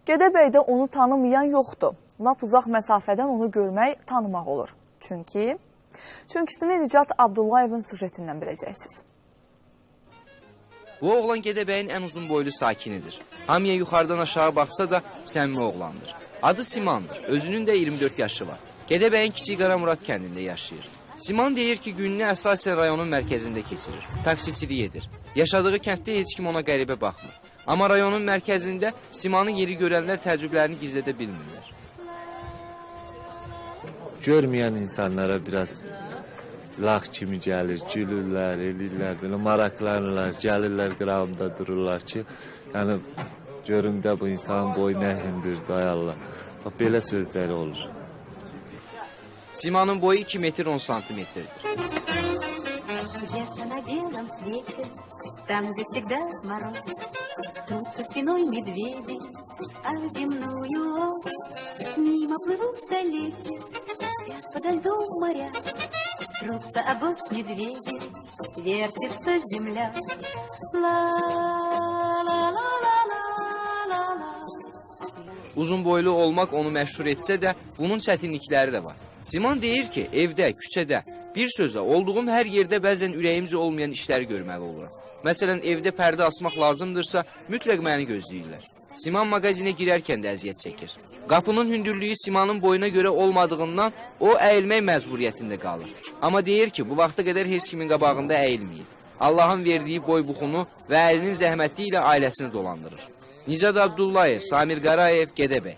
Gədəbəydə onu tanımayan yoxdur. Lap uzaq məsafədən onu görmək, tanımaq olur. Çünkisini Nicat Abdullayevin sujetindən biləcəksiniz. Bu oğlan Gədəbəyin ən uzun boylu sakinidir. Hamıya yuxarıdan aşağı baxsa da səmimi oğlandır. Adı Simandır, özünün də 24 yaşı var. Gədəbəyin Kiçik Qaramurad kəndində yaşayır. Siman deyir ki, gününü əsasən rayonun mərkəzində keçirir, taksiçilik edir. Yaşadığı kənddə heç kim ona qəribə baxmır. Amma rayonun mərkəzində Simanın yeri görənlər təəccüblərini gizlədə bilmirlər. Görməyən insanlara biraz lağ kimi gəlir, gülürlər, elirlər, belə maraqlanırlar, gəlirlər qırağımda dururlar ki, yəni görüm də bu insanın boyu nə hündürdür, ay Allah. Belə sözləri olur. Simanın boyu 2 metr 10 santimetrdir. Где-то на белом свете, там, где всегда мороз, трутся спиной медведи, а земную ось мимо плывут столетия, спят подо льдом моря, трутся обоз медведи, вертится земля. Uzun boylu olmaq onu məşhur etsə də, bunun çətinlikləri də var. Siman deyir ki, evdə, küçədə, bir sözlə, olduğum hər yerdə bəzən ürəyimcə olmayan işləri görməli oluram. Məsələn, evdə pərdə asmaq lazımdırsa, mütləq məni gözləyirlər. Siman mağazinə girərkən də əziyyət çəkir. Qapının hündürlüyü Simanın boyuna görə olmadığından o əyilmək məcburiyyətində qalır. Amma deyir ki, bu vaxta qədər heç kimin qabağında əyilməyib. Allahın verdiyi boy buxunu və əlinin zəhməti ilə ailəsini dolandırır. Nicat Abdullayev, Samir Qarayev, Gədəbəy.